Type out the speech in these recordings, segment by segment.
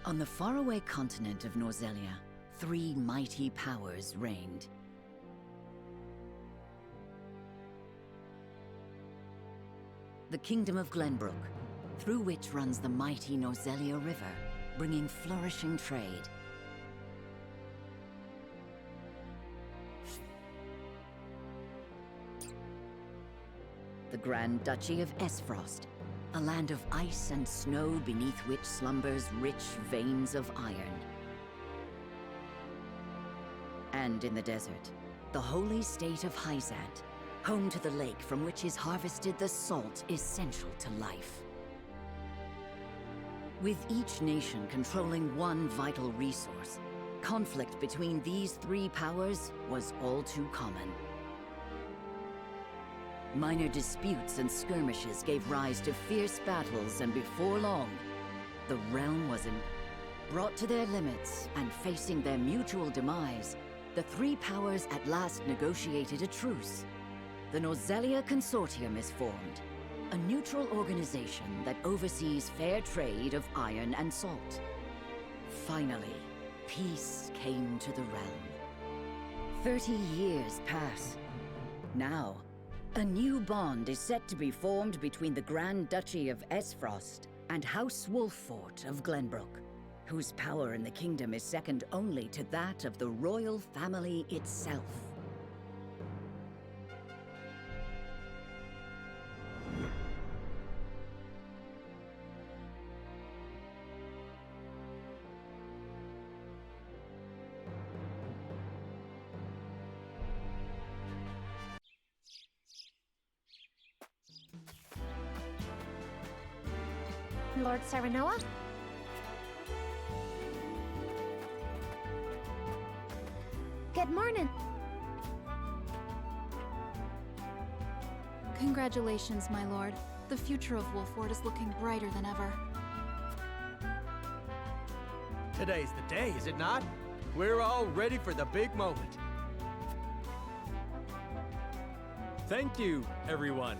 On the faraway continent of Norzelia, three mighty powers reigned. The Kingdom of Glenbrook, through which runs the mighty Norzelia River, bringing flourishing trade. The Grand Duchy of Esfrost, a land of ice and snow beneath which slumbers rich veins of iron. And in the desert, the holy state of Hyzant, home to the lake from which is harvested the salt essential to life. With each nation controlling one vital resource, conflict between these three powers was all too common. Minor disputes and skirmishes gave rise to fierce battles, and before long, the realm was brought to their limits, and facing their mutual demise, the three powers at last negotiated a truce. The Norzelia Consortium is formed, a neutral organization that oversees fair trade of iron and salt. Finally, peace came to the realm. 30 years pass. Now, a new bond is set to be formed between the Grand Duchy of Esfrost and House Wolffort of Glenbrook, whose power in the kingdom is second only to that of the royal family itself. Lord Serenoa? Good morning. Congratulations, my lord. The future of Wolffort is looking brighter than ever. Today's the day, is it not? We're all ready for the big moment. Thank you, everyone.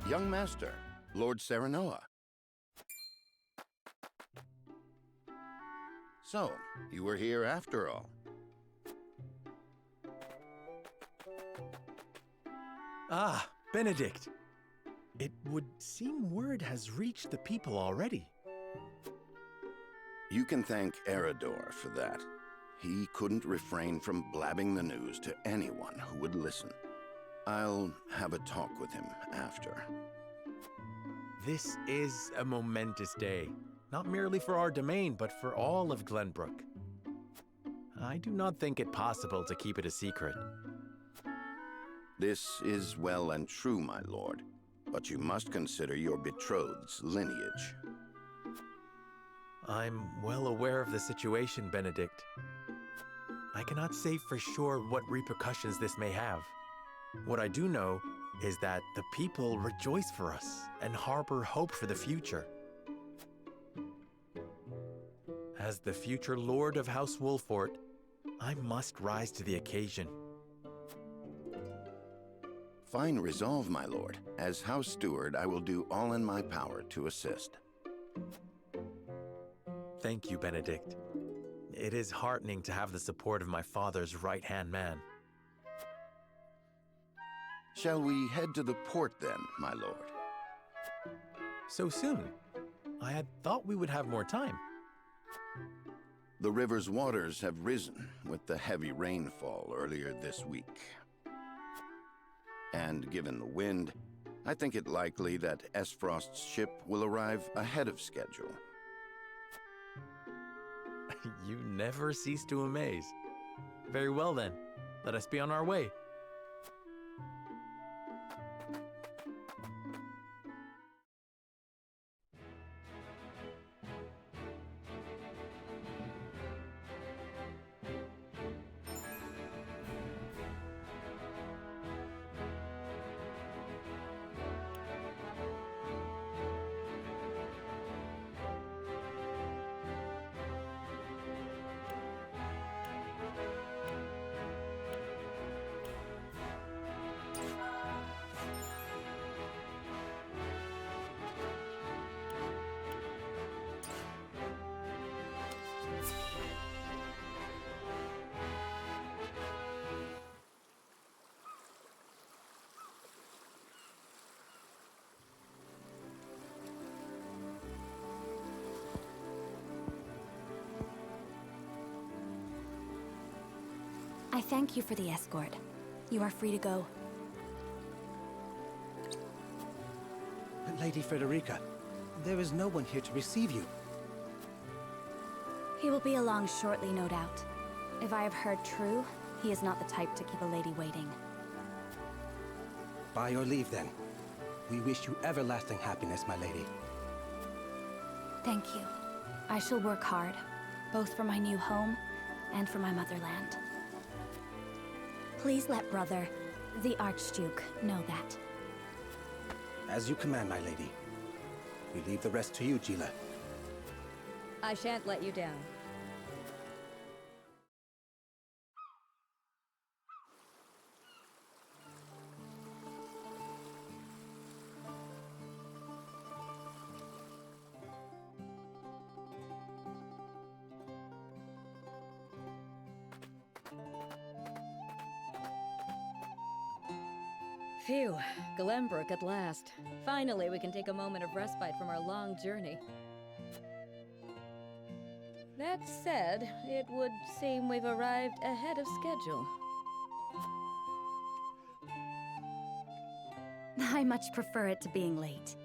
Young Master, Lord Serenoa. So, you were here after all. Ah, Benedict. It would seem word has reached the people already. You can thank Eridor for that. He couldn't refrain from blabbing the news to anyone who would listen. I'll have a talk with him after. This is a momentous day, not merely for our domain, but for all of Glenbrook. I do not think it possible to keep it a secret. This is well and true, my lord, but you must consider your betrothed's lineage. I'm well aware of the situation, Benedict. I cannot say for sure what repercussions this may have. What I do know is that the people rejoice for us and harbor hope for the future. As the future Lord of House Wolffort, I must rise to the occasion. Fine resolve, my lord. As House Steward, I will do all in my power to assist. Thank you, Benedict. It is heartening to have the support of my father's right-hand man. Shall we head to the port then, my lord? So soon? I had thought we would have more time. The river's waters have risen with the heavy rainfall earlier this week. And given the wind, I think it likely that Esfrost's ship will arrive ahead of schedule. You never cease to amaze. Very well then, let us be on our way. I thank you for the escort. You are free to go. Lady Frederica, there is no one here to receive you. He will be along shortly, no doubt. If I have heard true, he is not the type to keep a lady waiting. By your leave, then. We wish you everlasting happiness, my lady. Thank you. I shall work hard, both for my new home and for my motherland. Please let brother, the Archduke, know that. As you command, my lady. We leave the rest to you, Gila. I shan't let you down. Phew, Glenbrook at last. Finally, we can take a moment of respite from our long journey. That said, it would seem we've arrived ahead of schedule. I much prefer it to being late.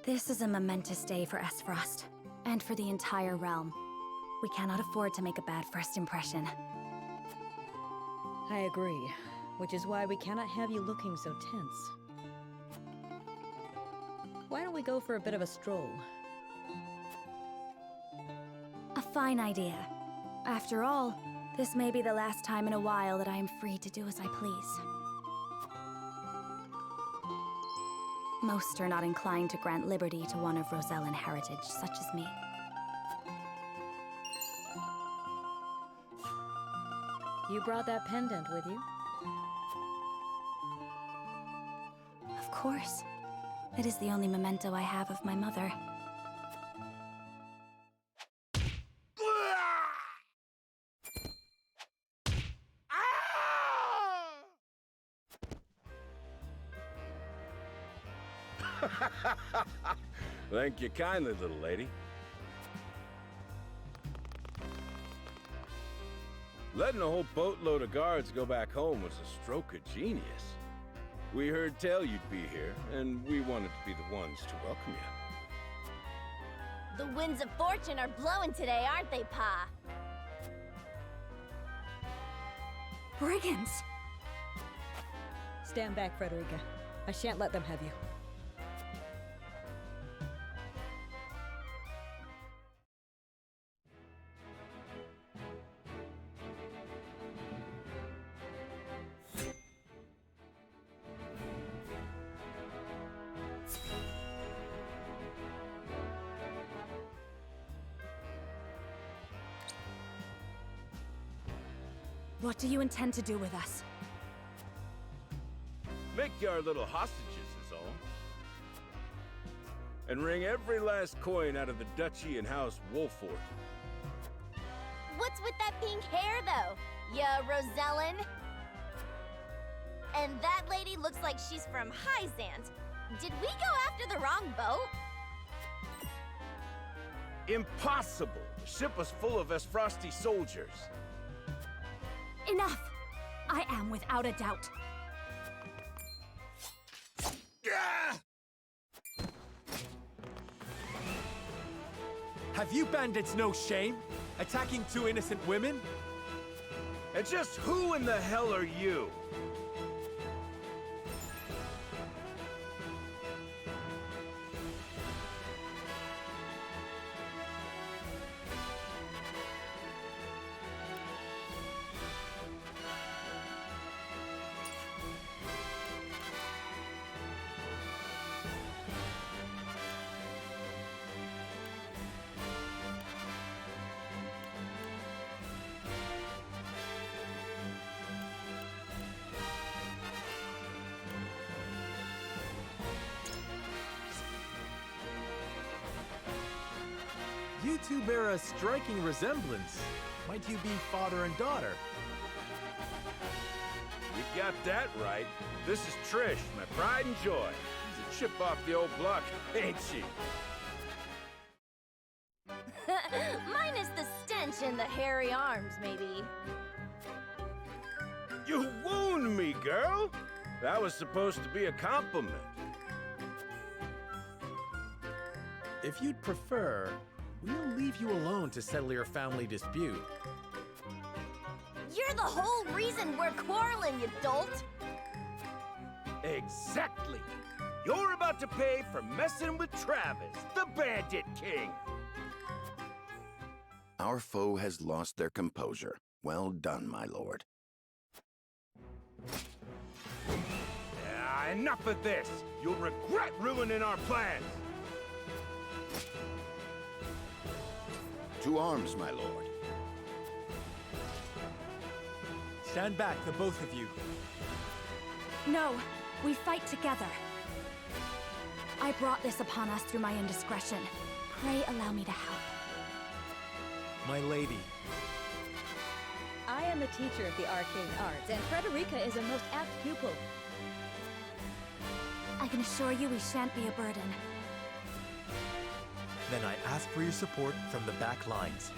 This is a momentous day for Aesfrost, and for the entire realm. We cannot afford to make a bad first impression. I agree, which is why we cannot have you looking so tense. Why don't we go for a bit of a stroll? A fine idea. After all, this may be the last time in a while that I am free to do as I please. Most are not inclined to grant liberty to one of Rosellan heritage, such as me. You brought that pendant with you? Of course. It is the only memento I have of my mother. Thank you kindly, little lady. Letting a whole boatload of guards go back home was a stroke of genius. We heard tell you'd be here, and we wanted to be the ones to welcome you. The winds of fortune are blowing today, aren't they, Pa? Brigands! Stand back, Frederica. I shan't let them have you. What do you intend to do with us? Make you our little hostages is all. And wring every last coin out of the duchy and House Wolford. What's with that pink hair, though? Ya Rosellan? And that lady looks like she's from Hyzant. Did we go after the wrong boat? Impossible! The ship was full of Aesfrosti soldiers. Enough! I am without a doubt. Have you bandits no shame? Attacking two innocent women? And just who in the hell are you? You two bear a striking resemblance. Might you be father and daughter? You got that right. This is Trish, my pride and joy. She's a chip off the old block, ain't she? Minus the stench and the hairy arms, maybe. You wound me, girl! That was supposed to be a compliment. If you'd prefer, we'll leave you alone to settle your family dispute. You're the whole reason we're quarreling, you dolt! Exactly! You're about to pay for messing with Travis, the Bandit King! Our foe has lost their composure. Well done, my lord. Enough of this! You'll regret ruining our plans! To arms, my lord. Stand back, the both of you. No, we fight together. I brought this upon us through my indiscretion. Pray allow me to help. My lady. I am a teacher of the arcane arts, and Frederica is a most apt pupil. I can assure you we shan't be a burden. Then I ask for your support from the back lines.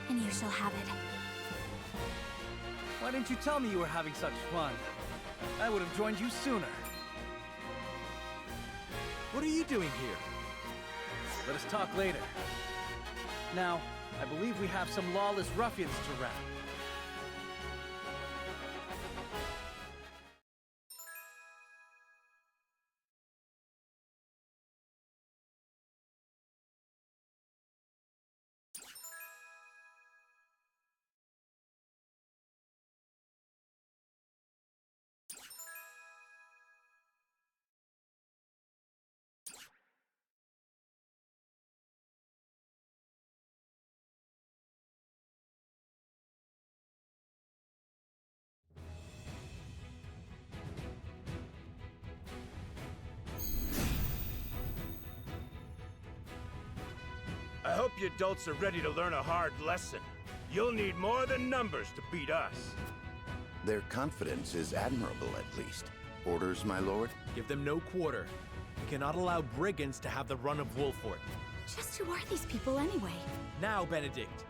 And you shall have it. Why didn't you tell me you were having such fun? I would have joined you sooner. What are you doing here? Let us talk later. Now, I believe we have some lawless ruffians to wrap. I hope you adults are ready to learn a hard lesson. You'll need more than numbers to beat us. Their confidence is admirable, at least. Orders, my lord? Give them no quarter. We cannot allow brigands to have the run of Wolfort. Just who are these people anyway? Now, Benedict.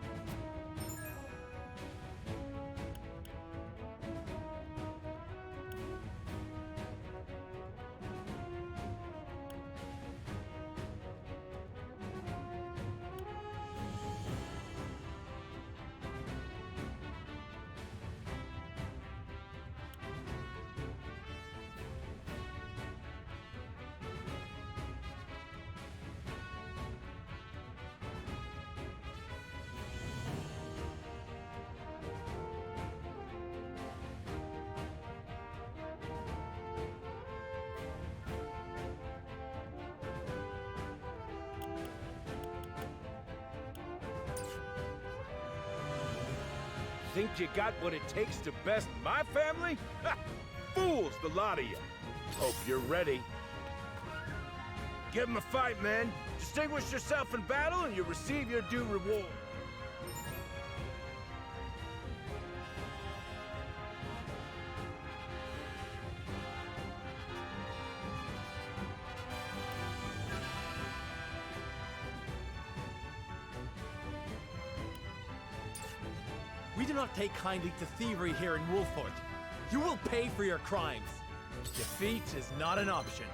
Think you got what it takes to best my family? Ha! Fools, the lot of you. Hope you're ready. Give 'em a fight, men. Distinguish yourself in battle and you'll receive your due reward. We do not take kindly to thievery here in Wolfort. You will pay for your crimes. Defeat is not an option.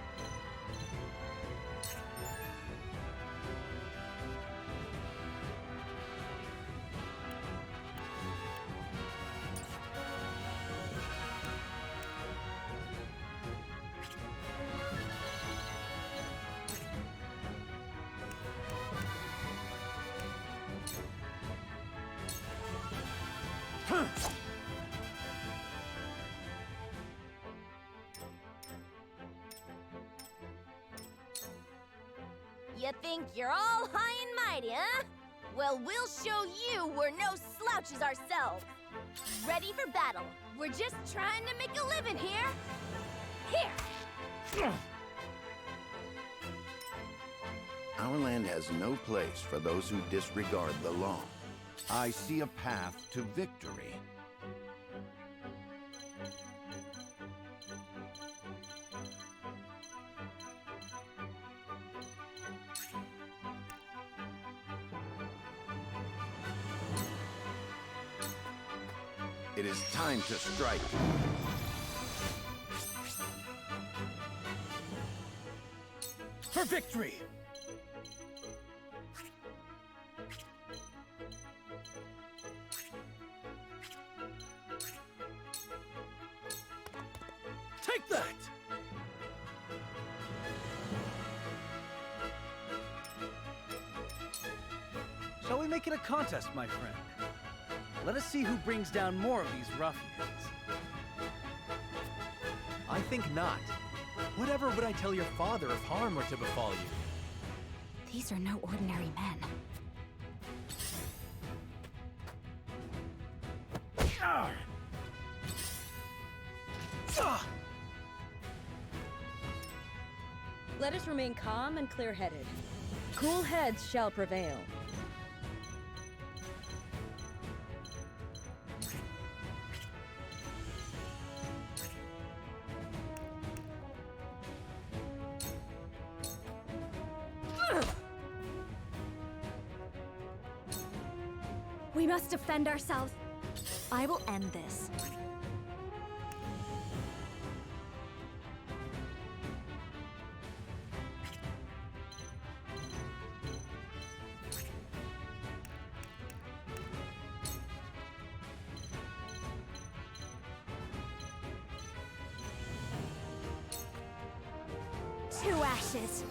You think you're all high and mighty, huh? Well, we'll show you we're no slouches ourselves. Ready for battle. We're just trying to make a living here. Here! Our land has no place for those who disregard the law. I see a path to victory. It is time to strike. For victory! Take that! Shall we make it a contest, my friend? Let us see who brings down more of these ruffians. I think not. Whatever would I tell your father if harm were to befall you? These are no ordinary men. Let us remain calm and clear-headed. Cool heads shall prevail. We must defend ourselves. I will end this. To ashes.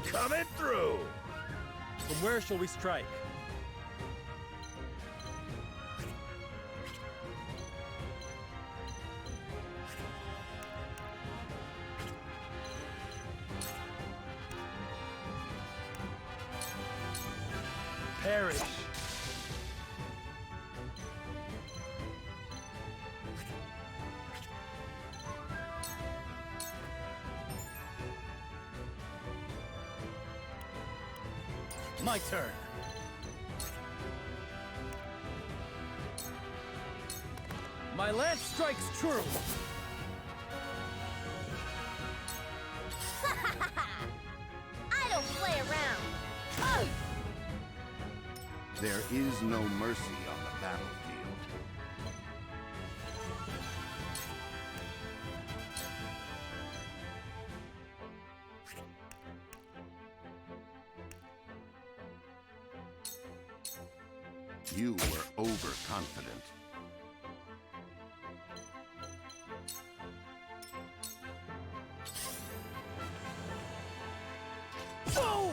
Coming through! From where shall we strike? Perish! My turn. My lance strikes true. I don't play around. Oh! There is no mercy on the battlefield. You were overconfident. Oh!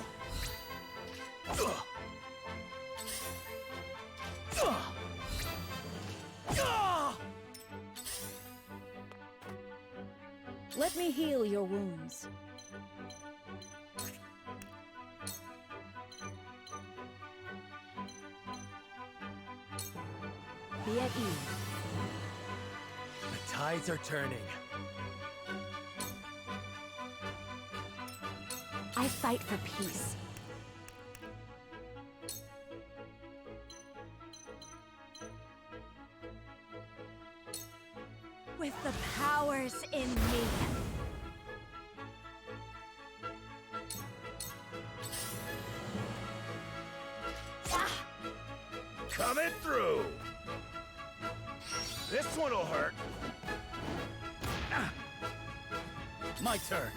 Let me heal your wounds. Be at ease. The tides are turning. I fight for peace. With the powers in me. Coming through! This one'll hurt. My turn.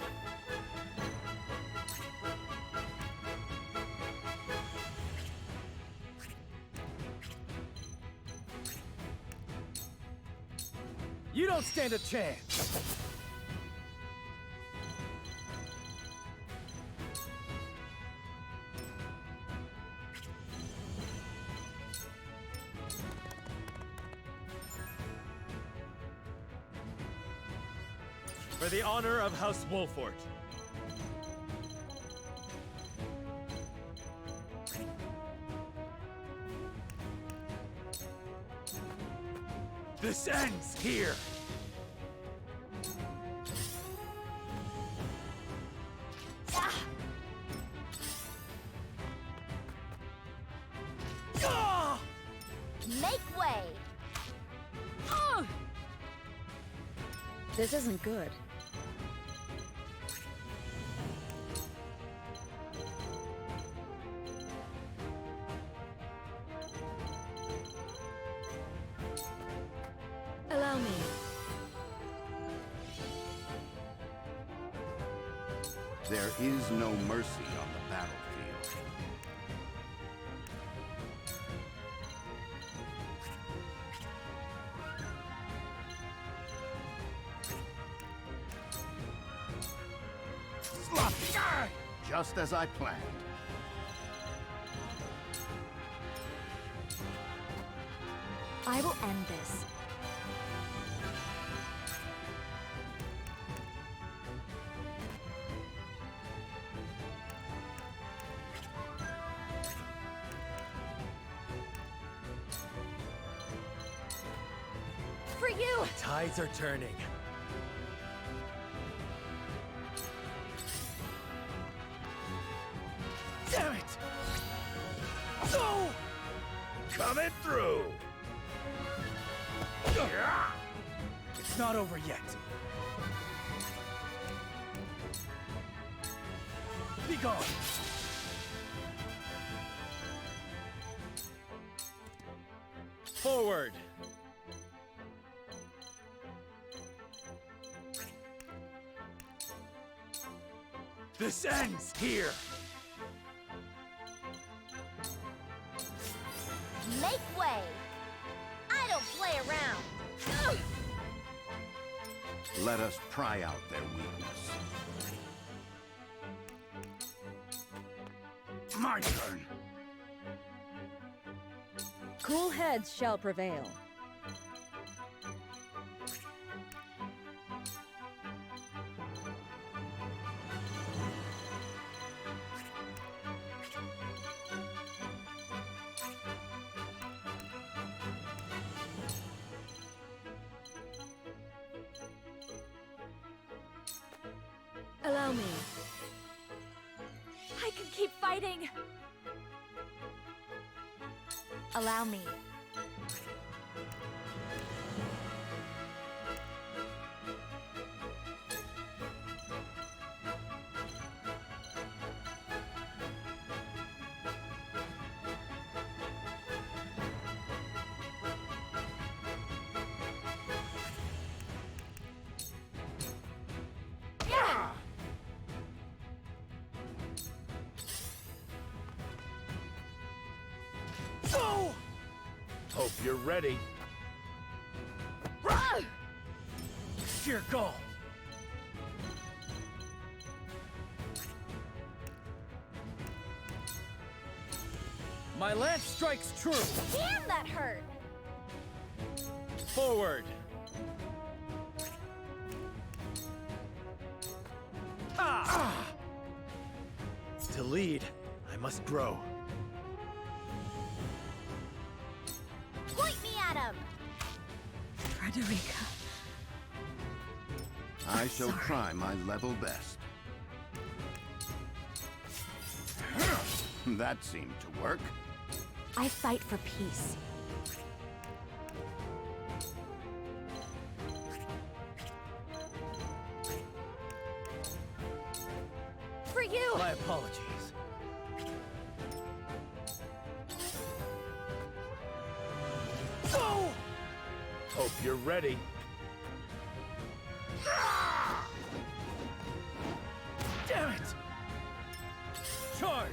You don't stand a chance. For the honor of House Wolfort. This ends here! Make way! This isn't good. Allow me. There is no mercy on the battlefield. Sloppy! Just as I planned. I will end this. For you! Tides are turning. Damn it! No! Coming through! It's not over yet. Be gone! Forward! This ends here! Make way! I don't play around! Ugh! Let us pry out their weakness. My turn. Cool heads shall prevail. Allow me. I can keep fighting! Allow me. Hope you're ready. Sheer gall! My lance strikes true! Damn, that hurt! Forward! To lead, I must grow. Point me at him! Frederica. I shall try my level best. That seemed to work. I fight for peace. For you! My apologies. Hope you're ready. Damn it! Charge!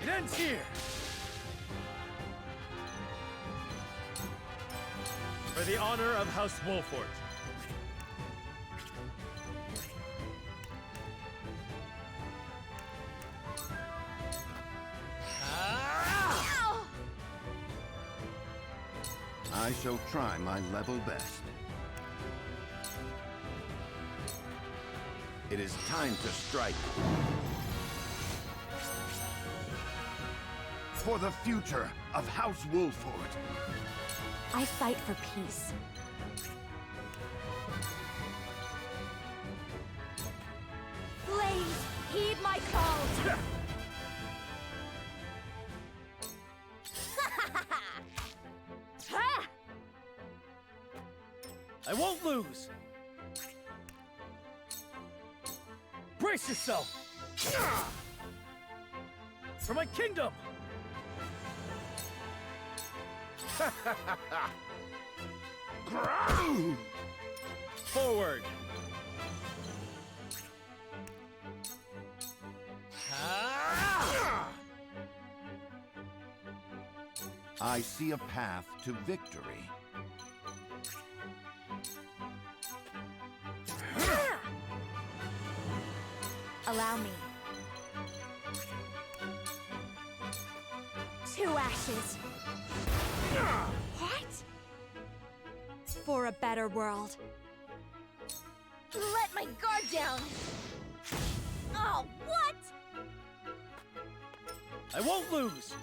It ends here! For the honor of House Wolfort. I shall try my level best. It is time to strike. For the future of House Wolfort. I fight for peace. Flame called... Ha! I won't lose! Brace yourself! For my kingdom! Forward! I see a path to victory. Allow me. 2 ashes. What? For a better world. Let my guard down! Oh, what? I won't lose!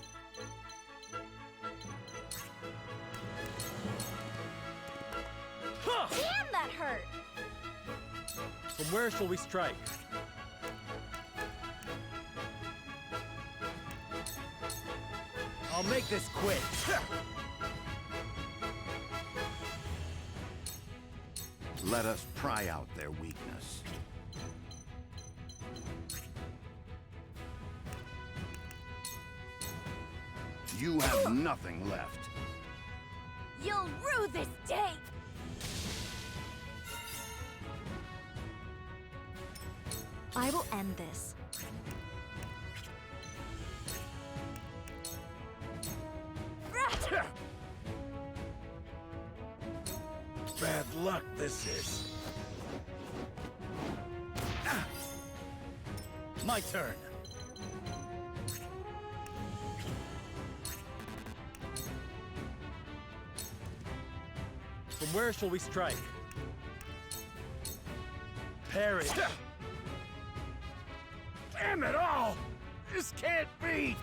Damn, that hurt! From where shall we strike? I'll make this quick. Let us pry out their weakness. You have nothing left. You'll rue this day! I will end this. Bad luck, this is. My turn. From where shall we strike? Parry! Damn it all! This can't be!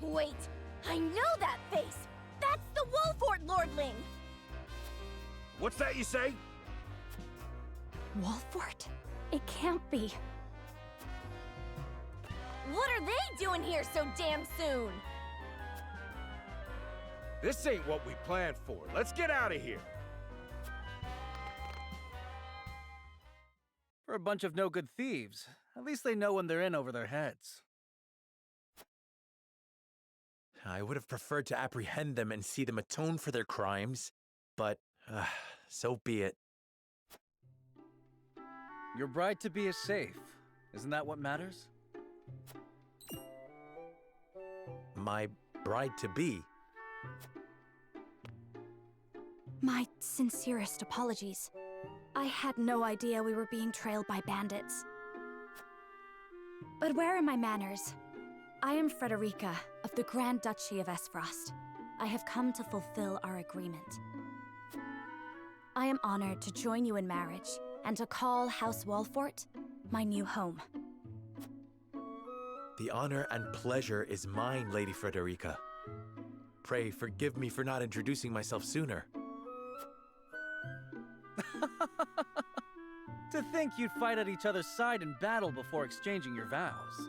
Wait, I know that face! That's the Wolfort Lordling! What's that you say? Wolfort? It can't be. What are they doing here so damn soon? This ain't what we planned for. Let's get out of here. For a bunch of no-good thieves. At least they know when they're in over their heads. I would have preferred to apprehend them and see them atone for their crimes, but so be it. Your bride-to-be is safe. Isn't that what matters? My bride-to-be? My sincerest apologies. I had no idea we were being trailed by bandits. But where are my manners? I am Frederica of the Grand Duchy of Esfrost. I have come to fulfill our agreement. I am honored to join you in marriage and to call House Wolfort my new home. The honor and pleasure is mine, Lady Frederica. Pray forgive me for not introducing myself sooner. To think you'd fight at each other's side in battle before exchanging your vows.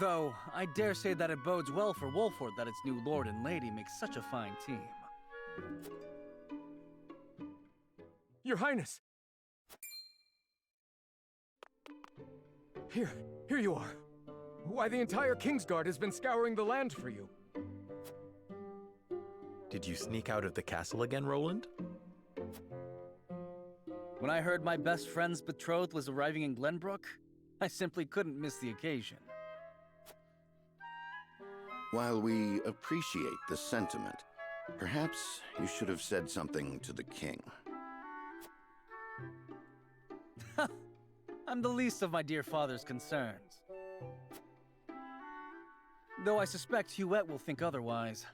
Though, I dare say that it bodes well for Wolfort that its new lord and lady make such a fine team. Your Highness! Here you are. Why, the entire Kingsguard has been scouring the land for you. Did you sneak out of the castle again, Roland? When I heard my best friend's betrothed was arriving in Glenbrook, I simply couldn't miss the occasion. While we appreciate the sentiment, perhaps you should have said something to the king. I'm the least of my dear father's concerns. Though I suspect Huette will think otherwise.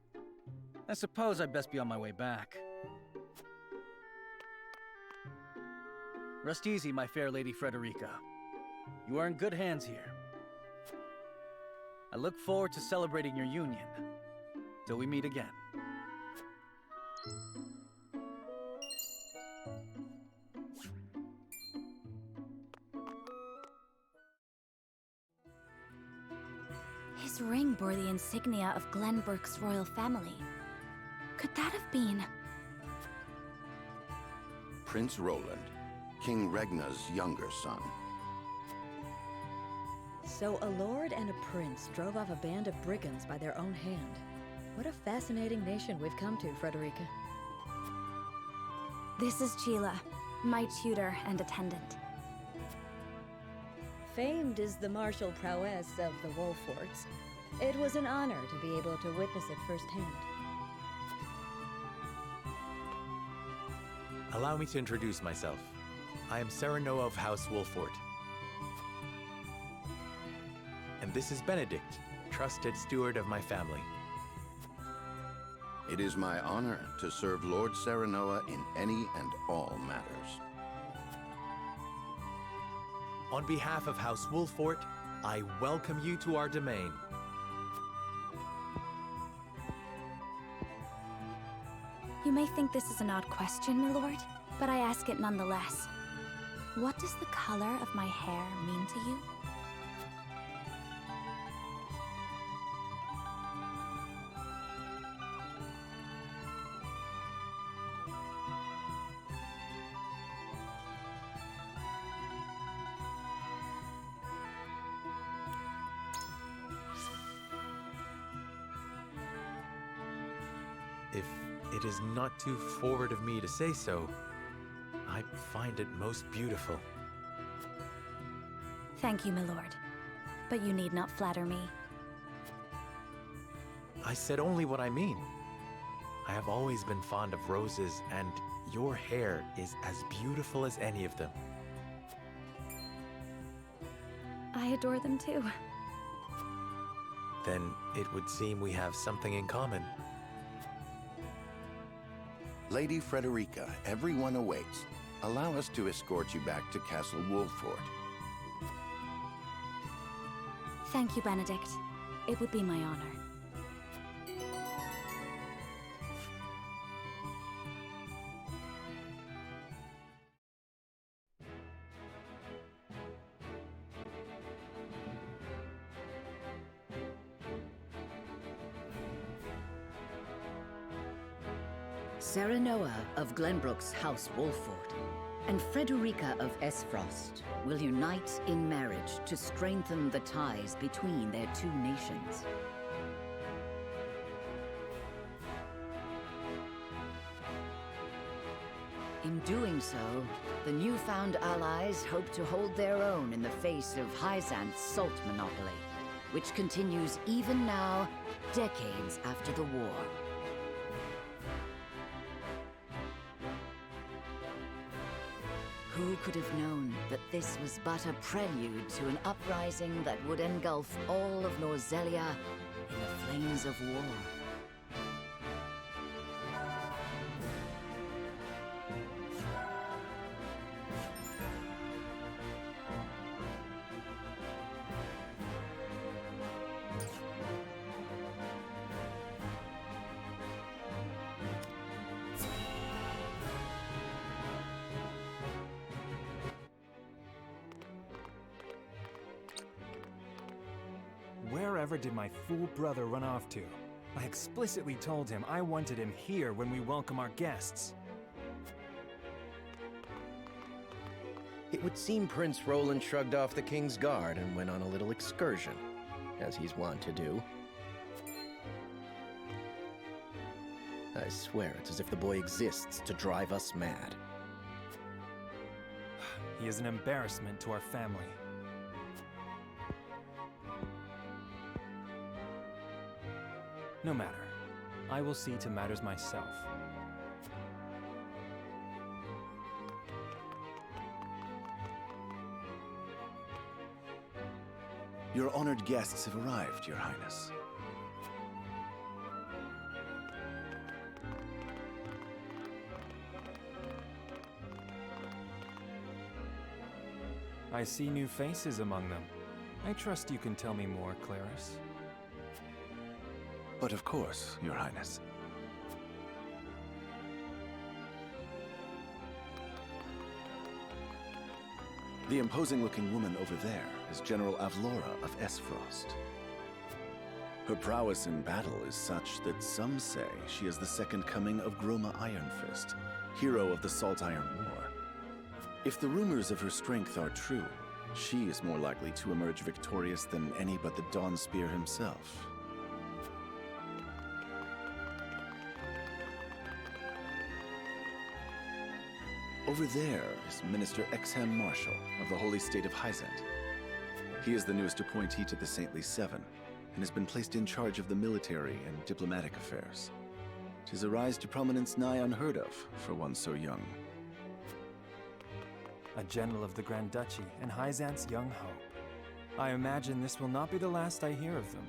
I suppose I'd best be on my way back. Rest easy, my fair Lady Frederica. You are in good hands here. I look forward to celebrating your union. Till we meet again. His ring bore the insignia of Glenbrook's royal family. Could that have been... Prince Roland, King Regna's younger son. So a lord and a prince drove off a band of brigands by their own hand. What a fascinating nation we've come to, Frederica. This is Sheila, my tutor and attendant. Famed is the martial prowess of the Wolforts. It was an honor to be able to witness it firsthand. Allow me to introduce myself. I am Serenoa of House Wolfort. And this is Benedict, trusted steward of my family. It is my honor to serve Lord Serenoa in any and all matters. On behalf of House Wolfort, I welcome you to our domain. You may think this is an odd question, my lord, but I ask it nonetheless. What does the color of my hair mean to you? If it is not too forward of me to say so, I find it most beautiful. Thank you, my lord. But you need not flatter me. I said only what I mean. I have always been fond of roses, and your hair is as beautiful as any of them. I adore them too. Then it would seem we have something in common. Lady Frederica, everyone awaits. Allow us to escort you back to Castle Wolfort. Thank you, Benedict. It would be my honor. Serenoa of Glenbrook's House Wolfort and Frederica of Esfrost will unite in marriage to strengthen the ties between their two nations. In doing so, the newfound allies hope to hold their own in the face of Hyzanth's salt monopoly, which continues even now, decades after the war. Who could have known that this was but a prelude to an uprising that would engulf all of Norzelia in the flames of war? Wherever did my fool brother run off to? I explicitly told him I wanted him here when we welcome our guests. It would seem Prince Roland shrugged off the King's Guard and went on a little excursion, as he's wont to do. I swear it's as if the boy exists to drive us mad. He is an embarrassment to our family. No matter. I will see to matters myself. Your honored guests have arrived, Your Highness. I see new faces among them. I trust you can tell me more, Claris. But of course, Your Highness. The imposing-looking woman over there is General Avlora of Esfrost. Her prowess in battle is such that some say she is the second coming of Groma Ironfist, hero of the Salt Iron War. If the rumors of her strength are true, she is more likely to emerge victorious than any but the Dawnspear himself. Over there is Minister Exham Marshal of the Holy State of Hyzant. He is the newest appointee to the Saintly Seven, and has been placed in charge of the military and diplomatic affairs. 'Tis a rise to prominence nigh unheard of for one so young. A general of the Grand Duchy and Hyzant's young hope. I imagine this will not be the last I hear of them.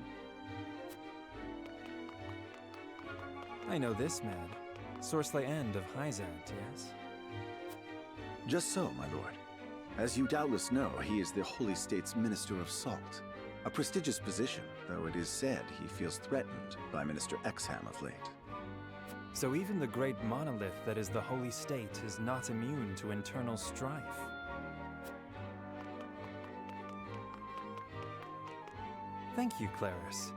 I know this man, Sorsley End of Hyzant, yes? Just so, my lord. As you doubtless know, he is the Holy State's Minister of Salt. A prestigious position, though it is said he feels threatened by Minister Exham of late. So even the great monolith that is the Holy State is not immune to internal strife. Thank you, Claris.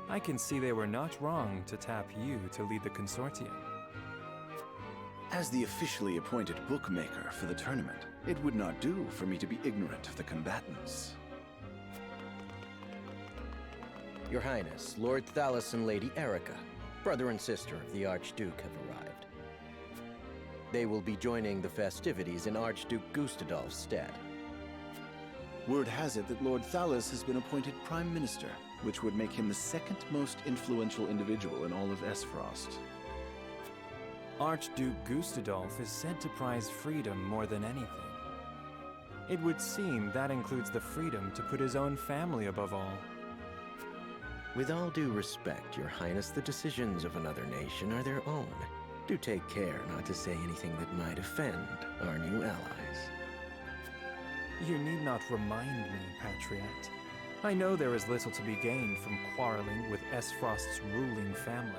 I can see they were not wrong to tap you to lead the consortium. As the officially appointed bookmaker for the tournament, it would not do for me to be ignorant of the combatants. Your Highness, Lord Thalos and Lady Erica, brother and sister of the Archduke, have arrived. They will be joining the festivities in Archduke Gustadolf's stead. Word has it that Lord Thalos has been appointed Prime Minister, which would make him the second most influential individual in all of Esfrost. Archduke Gustadolf is said to prize freedom more than anything. It would seem that includes the freedom to put his own family above all. With all due respect, Your Highness, the decisions of another nation are their own. Do take care not to say anything that might offend our new allies. You need not remind me, Patriot. I know there is little to be gained from quarreling with Esfrost's ruling family.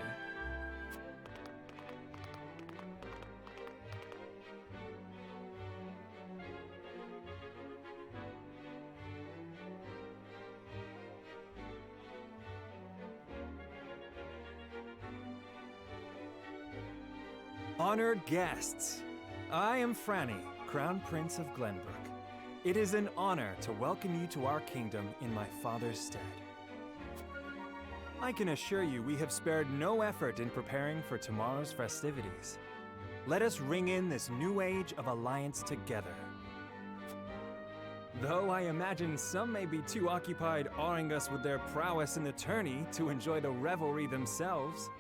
Honored guests, I am Franny, Crown Prince of Glenbrook. It is an honor to welcome you to our kingdom in my father's stead. I can assure you we have spared no effort in preparing for tomorrow's festivities. Let us ring in this new age of alliance together. Though I imagine some may be too occupied awing us with their prowess in the tourney to enjoy the revelry themselves.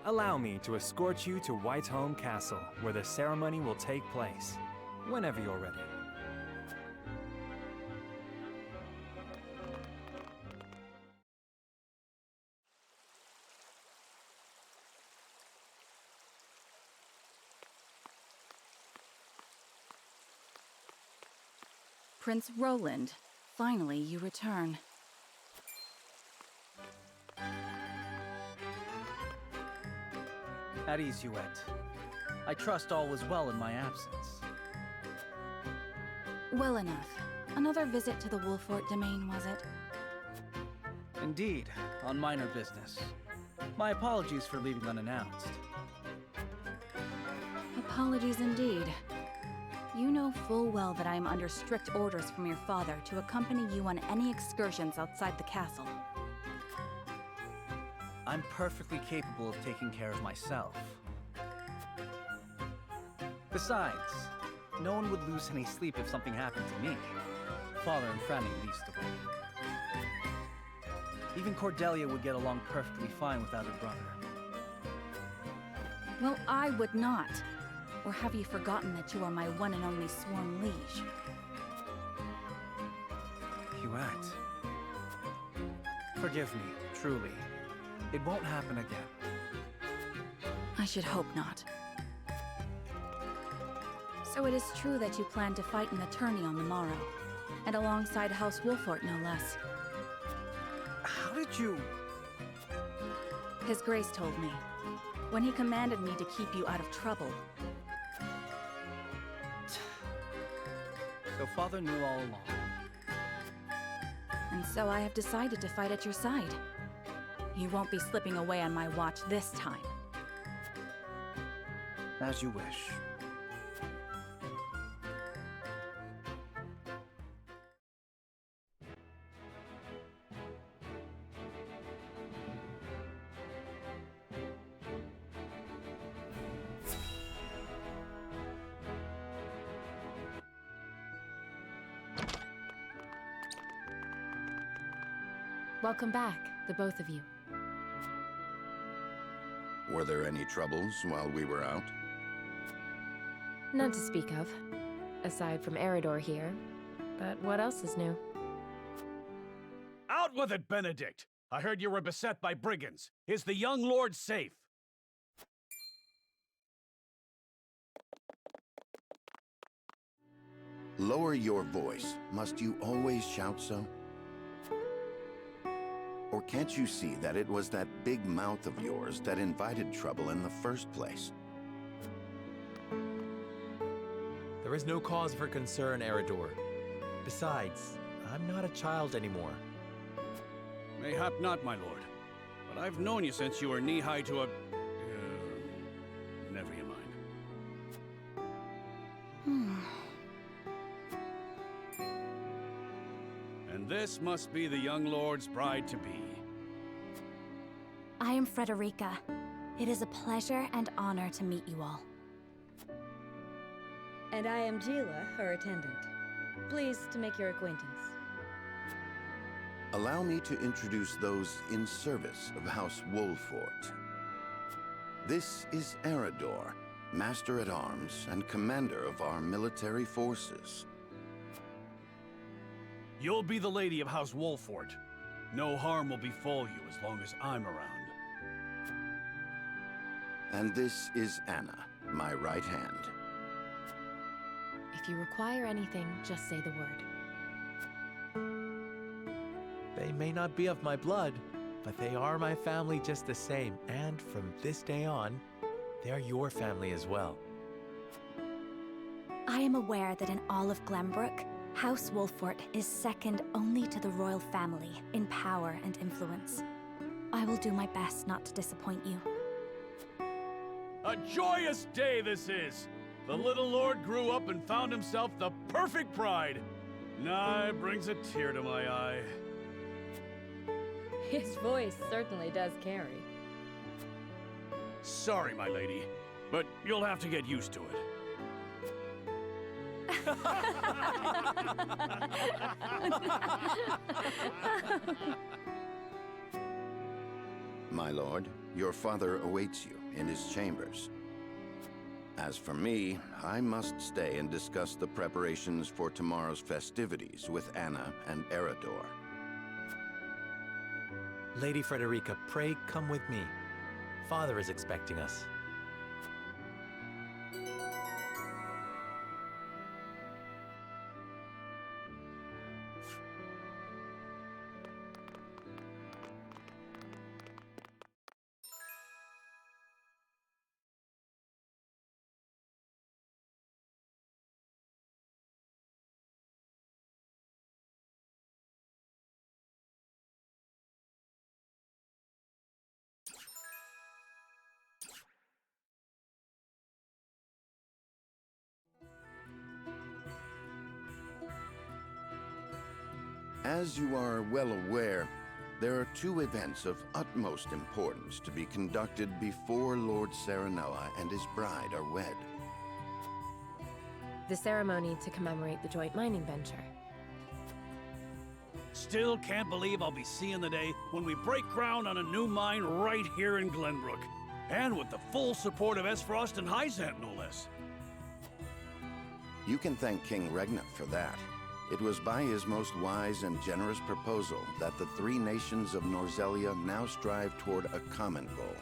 Allow me to escort you to Whiteholm Castle, where the ceremony will take place, whenever you're ready. Prince Roland, finally you return. At ease, Huette. I trust all was well in my absence. Well enough. Another visit to the Wolfort domain, was it? Indeed, on minor business. My apologies for leaving unannounced. Apologies indeed. You know full well that I am under strict orders from your father to accompany you on any excursions outside the castle. I'm perfectly capable of taking care of myself. Besides, no one would lose any sleep if something happened to me. Father and Franny least of all. Even Cordelia would get along perfectly fine without her brother. Well, I would not. Or have you forgotten that you are my one and only sworn liege? Huette. Forgive me, truly. It won't happen again. I should hope not. So it is true that you plan to fight in the tourney on the morrow, and alongside House Wolfort, no less. How did you... His Grace told me, when he commanded me to keep you out of trouble. So Father knew all along. And so I have decided to fight at your side. You won't be slipping away on my watch this time. As you wish. Welcome back, the both of you. Were there any troubles while we were out? None to speak of, aside from Eridor here. But what else is new? Out with it, Benedict! I heard you were beset by brigands. Is the young lord safe? Lower your voice. Must you always shout so? Or can't you see that it was that big mouth of yours that invited trouble in the first place? There is no cause for concern, Eridor. Besides, I'm not a child anymore. Mayhap not, my lord. But I've known you since you were knee-high to a... never you mind. And this must be the young lord's bride-to-be. I am Frederica. It is a pleasure and honor to meet you all. And I am Gila, her attendant. Pleased to make your acquaintance. Allow me to introduce those in service of House Wolfort. This is Eridor, Master-at-Arms and Commander of our military forces. You'll be the lady of House Wolfort. No harm will befall you as long as I'm around. And this is Anna, my right hand. If you require anything, just say the word. They may not be of my blood, but they are my family just the same, and from this day on, they are your family as well. I am aware that in all of Glenbrook, House Wolfort is second only to the royal family in power and influence. I will do my best not to disappoint you. A joyous day this is! The little lord grew up and found himself the perfect bride. Nigh brings a tear to my eye. His voice certainly does carry. Sorry, my lady, but you'll have to get used to it. My lord, your father awaits you in his chambers. As for me, I must stay and discuss the preparations for tomorrow's festivities with Anna and Eridor. Lady Frederica, pray come with me. Father is expecting us. As you are well aware, there are two events of utmost importance to be conducted before Lord Serenoa and his bride are wed. The ceremony to commemorate the joint mining venture. Still can't believe I'll be seeing the day when we break ground on a new mine right here in Glenbrook. And with the full support of Esfrost and Hyzant, no less. You can thank King Regnant for that. It was by his most wise and generous proposal that the three nations of Norzelia now strive toward a common goal.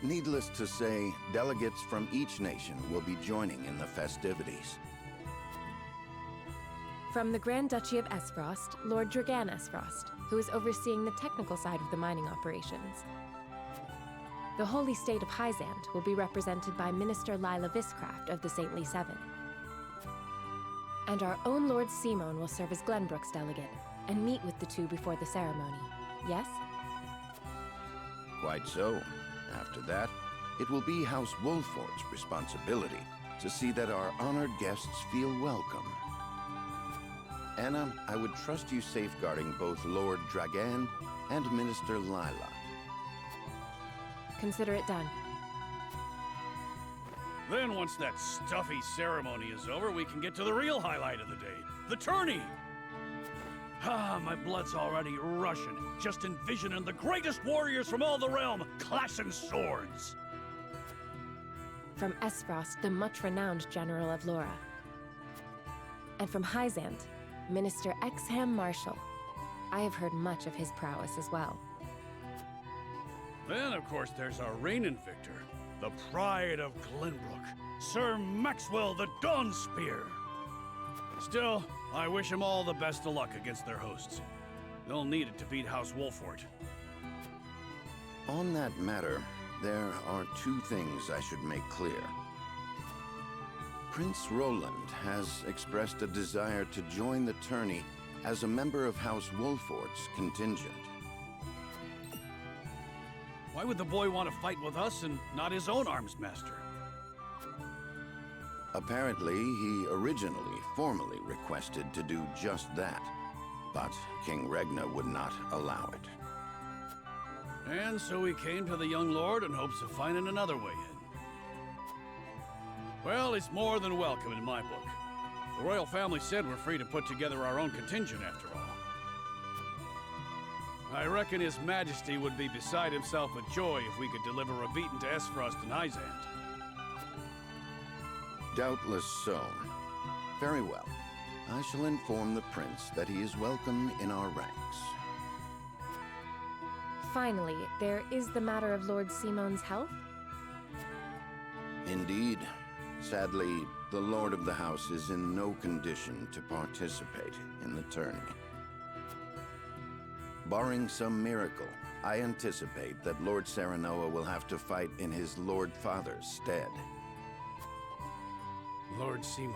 Needless to say, delegates from each nation will be joining in the festivities. From the Grand Duchy of Esfrost, Lord Dragan Esfrost, who is overseeing the technical side of the mining operations. The Holy State of Hyzant will be represented by Minister Lila Viscraft of the Saintly Seven. And our own Lord Simon will serve as Glenbrook's delegate and meet with the two before the ceremony. Yes? Quite so. After that, it will be House Wolfort's responsibility to see that our honored guests feel welcome. Anna, I would trust you safeguarding both Lord Dragan and Minister Lila. Consider it done. Then once that stuffy ceremony is over, we can get to the real highlight of the day, the tourney! Ah, my blood's already rushing, just envisioning the greatest warriors from all the realm clashing swords! From Esfrost, the much-renowned General of Laura. And from Hyzant, Minister Exham Marshall. I have heard much of his prowess as well. Then, of course, there's our reigning victor, the pride of Glenbrook, Sir Maxwell the Dawnspear. Still, I wish him all the best of luck against their hosts. They'll need it to beat House Wolfort. On that matter, there are two things I should make clear. Prince Roland has expressed a desire to join the tourney as a member of House Wolfort's contingent. Why would the boy want to fight with us and not his own arms master? Apparently, he originally formally requested to do just that, but King Regna would not allow it. And so he came to the young lord in hopes of finding another way in. Well, it's more than welcome in my book. The royal family said we're free to put together our own contingent after all. I reckon His Majesty would be beside himself with joy if we could deliver a beating to Esfrost and Hyzant. Doubtless so. Very well. I shall inform the prince that he is welcome in our ranks. Finally, there is the matter of Lord Simon's health? Indeed. Sadly, the Lord of the House is in no condition to participate in the tourney. Barring some miracle, I anticipate that Lord Serenoa will have to fight in his Lord Father's stead. Lord Simon.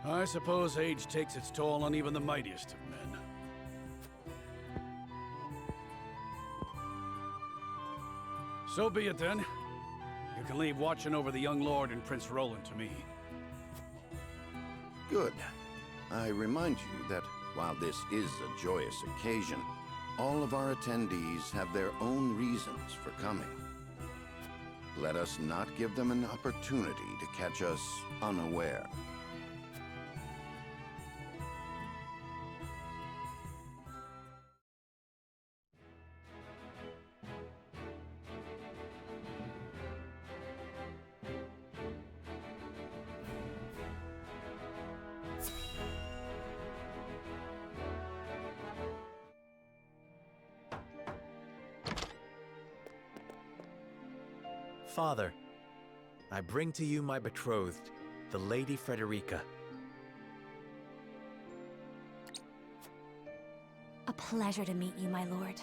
I suppose age takes its toll on even the mightiest of men. So be it then. You can leave watching over the young lord and Prince Roland to me. Good. I remind you that while this is a joyous occasion, all of our attendees have their own reasons for coming. Let us not give them an opportunity to catch us unaware. Father, I bring to you my betrothed, the Lady Frederica. A pleasure to meet you, my lord.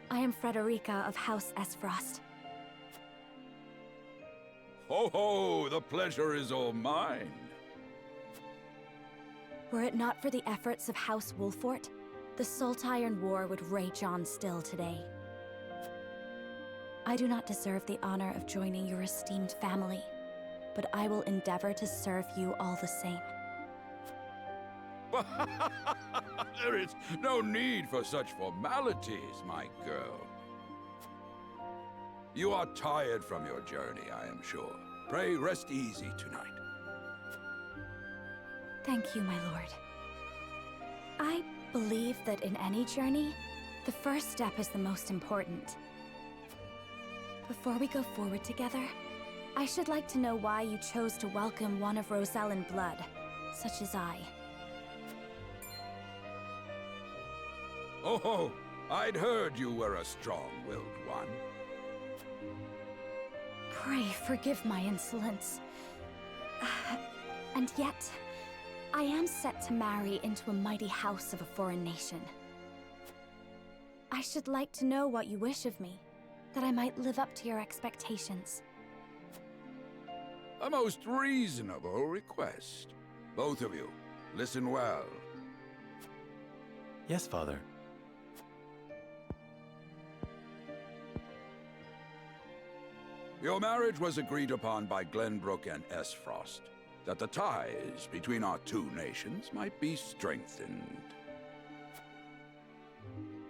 I am Frederica of House Esfrost. Ho ho! The pleasure is all mine. Were it not for the efforts of House Wolfort, the Saltiron War would rage on still today. I do not deserve the honor of joining your esteemed family, but I will endeavor to serve you all the same. There is no need for such formalities, my girl. You are tired from your journey, I am sure. Pray rest easy tonight. Thank you, my lord. I believe that in any journey, the first step is the most important. Before we go forward together, I should like to know why you chose to welcome one of Rosellan blood, such as I. Oh, I'd heard you were a strong-willed one. Pray forgive my insolence. And yet, I am set to marry into a mighty house of a foreign nation. I should like to know what you wish of me, that I might live up to your expectations. A most reasonable request. Both of you, listen well. Yes, Father. Your marriage was agreed upon by Glenbrook and Esfrost, that the ties between our two nations might be strengthened.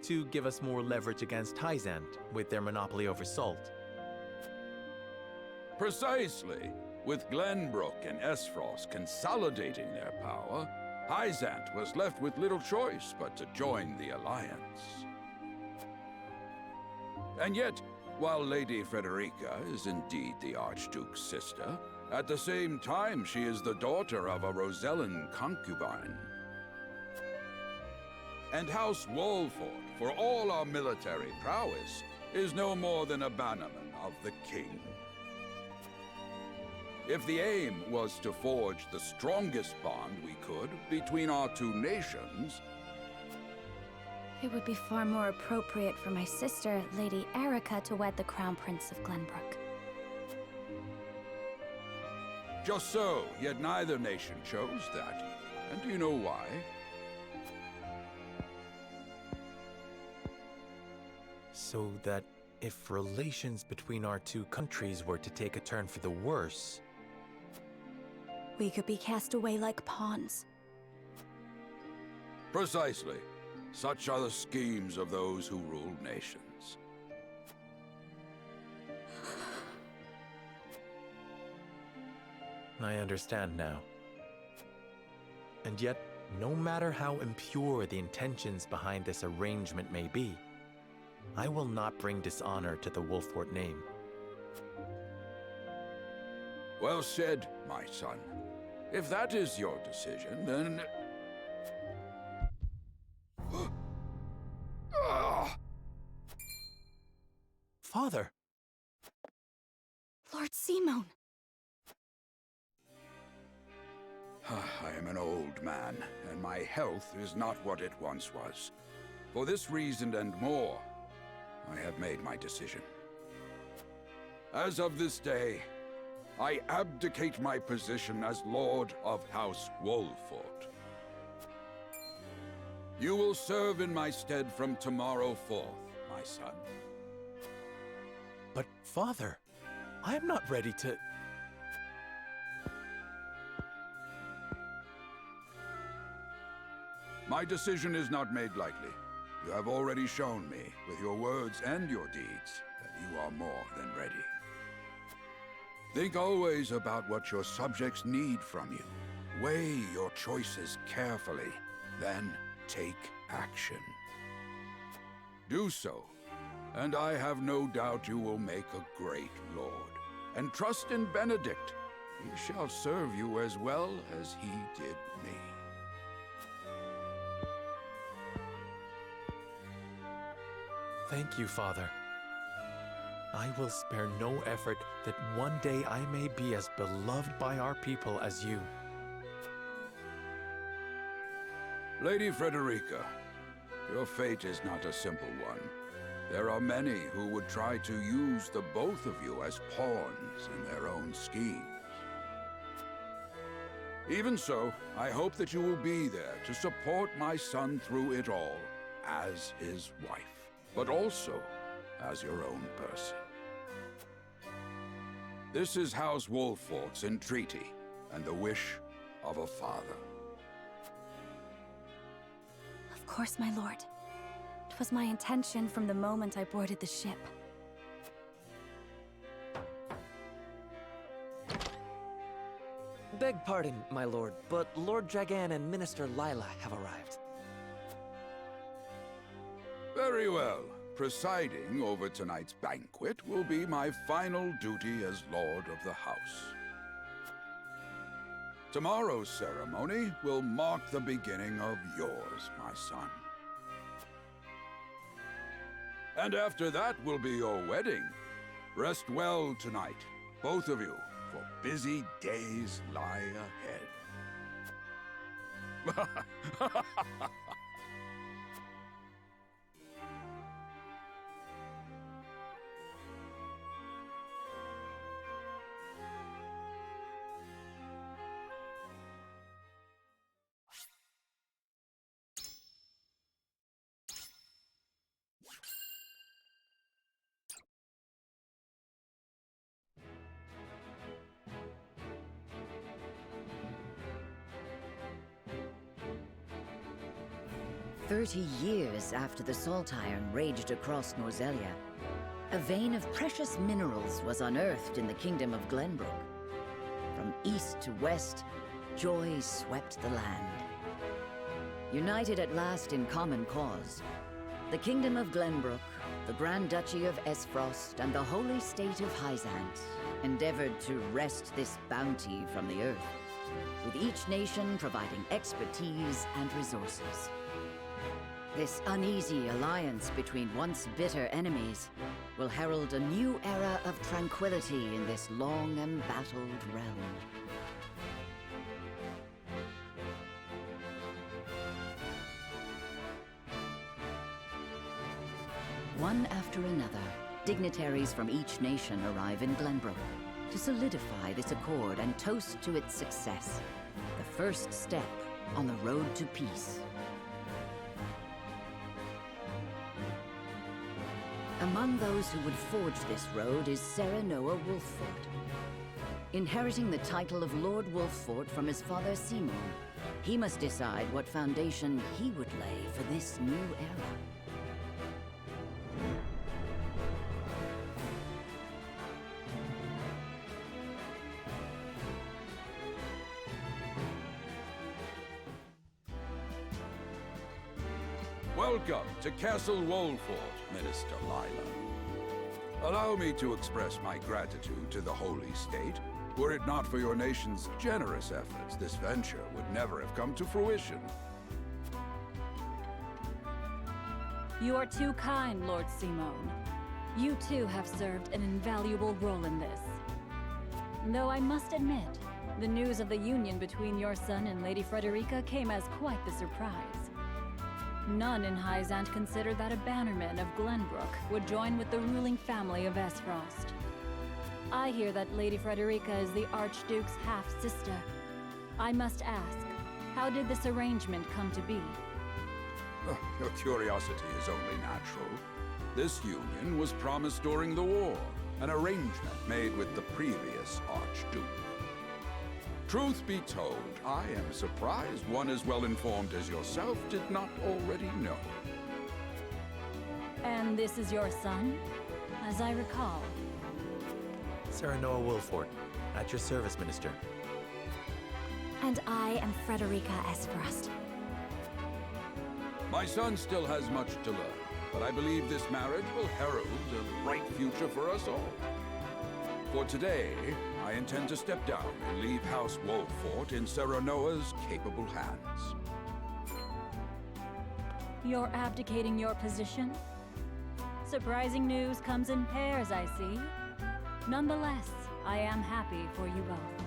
To give us more leverage against Hyzant with their monopoly over salt. Precisely. With Glenbrook and Esfrost consolidating their power, Hyzant was left with little choice but to join the alliance. And yet, while Lady Frederica is indeed the Archduke's sister, at the same time she is the daughter of a Rosellan concubine. And House Wolford, for all our military prowess, is no more than a bannerman of the king. If the aim was to forge the strongest bond we could between our two nations... It would be far more appropriate for my sister, Lady Erica, to wed the Crown Prince of Glenbrook. Just so, yet neither nation chose that. And do you know why? So that if relations between our two countries were to take a turn for the worse... We could be cast away like pawns. Precisely. Such are the schemes of those who rule nations. I understand now. And yet, no matter how impure the intentions behind this arrangement may be, I will not bring dishonor to the Wolfort name. Well said, my son. If that is your decision, then... Father! Lord Simon! I am an old man, and my health is not what it once was. For this reason and more, I have made my decision. As of this day, I abdicate my position as Lord of House Wolfort. You will serve in my stead from tomorrow forth, my son. But, Father, I am not ready to... My decision is not made lightly. You have already shown me, with your words and your deeds, that you are more than ready. Think always about what your subjects need from you. Weigh your choices carefully, then take action. Do so, and I have no doubt you will make a great lord. And trust in Benedict. He shall serve you as well as he did me. Thank you, Father. I will spare no effort that one day I may be as beloved by our people as you. Lady Frederica, your fate is not a simple one. There are many who would try to use the both of you as pawns in their own schemes. Even so, I hope that you will be there to support my son through it all, as his wife, but also as your own person. This is House Wolfort's entreaty, and the wish of a father. Of course, my lord. It was my intention from the moment I boarded the ship. Beg pardon, my lord, but Lord Dragan and Minister Lila have arrived. Very well. Presiding over tonight's banquet will be my final duty as Lord of the House. Tomorrow's ceremony will mark the beginning of yours, my son. And after that will be your wedding. Rest well tonight, both of you, for busy days lie ahead. 30 years after the Salt Iron raged across Norzelia, a vein of precious minerals was unearthed in the kingdom of Glenbrook. From east to west, joy swept the land. United at last in common cause, the kingdom of Glenbrook, the Grand Duchy of Esfrost, and the holy state of Hyzant endeavored to wrest this bounty from the earth, with each nation providing expertise and resources. This uneasy alliance between once bitter enemies will herald a new era of tranquility in this long embattled realm. One after another, dignitaries from each nation arrive in Glenbrook to solidify this accord and toast to its success, the first step on the road to peace. Among those who would forge this road is Serenoa Wolffort. Inheriting the title of Lord Wolffort from his father Simon, he must decide what foundation he would lay for this new era. Welcome to Castle Wolffort, Minister Lila. Allow me to express my gratitude to the Holy State. Were it not for your nation's generous efforts, this venture would never have come to fruition. You are too kind, Lord Simon. You too have served an invaluable role in this. Though I must admit, the news of the union between your son and Lady Frederica came as quite the surprise. None in Hyzant considered that a bannerman of Glenbrook would join with the ruling family of Esfrost. I hear that Lady Frederica is the Archduke's half-sister. I must ask, how did this arrangement come to be? Your curiosity is only natural. This union was promised during the war, an arrangement made with the previous Archduke. Truth be told, I am surprised one as well-informed as yourself did not already know. And this is your son, as I recall. Serenoa Wolffort, at your service, Minister. And I am Frederica Esfrost. My son still has much to learn, but I believe this marriage will herald a bright future for us all. For today, I intend to step down and leave House Wolffort in Serenoa's capable hands. You're abdicating your position? Surprising news comes in pairs, I see. Nonetheless, I am happy for you both.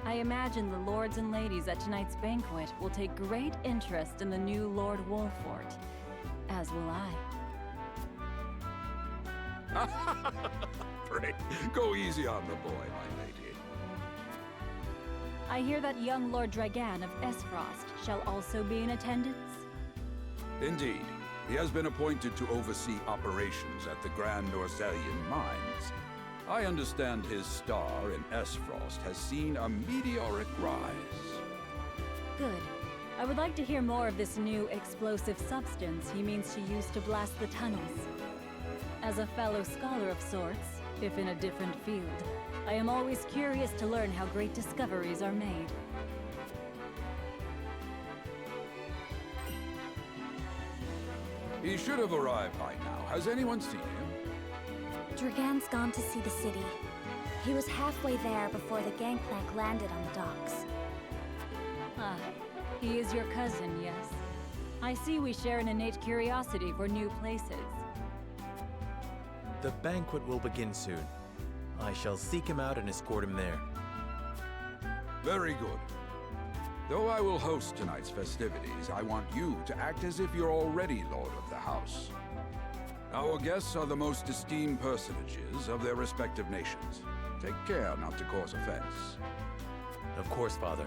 I imagine the lords and ladies at tonight's banquet will take great interest in the new Lord Wolffort, as will I. Pray, go easy on the boy, my lady. I hear that young Lord Dragan of Esfrost shall also be in attendance? Indeed. He has been appointed to oversee operations at the Grand Norzelian mines. I understand his star in Esfrost has seen a meteoric rise. Good. I would like to hear more of this new explosive substance he means to use to blast the tunnels. As a fellow scholar of sorts, if in a different field, I am always curious to learn how great discoveries are made. He should have arrived by now. Has anyone seen him? Dragan's gone to see the city. He was halfway there before the gangplank landed on the docks. Ah, he is your cousin, yes. I see we share an innate curiosity for new places. The banquet will begin soon. I shall seek him out and escort him there. Very good. Though I will host tonight's festivities, I want you to act as if you're already Lord of the House. Our guests are the most esteemed personages of their respective nations. Take care not to cause offense. Of course, Father.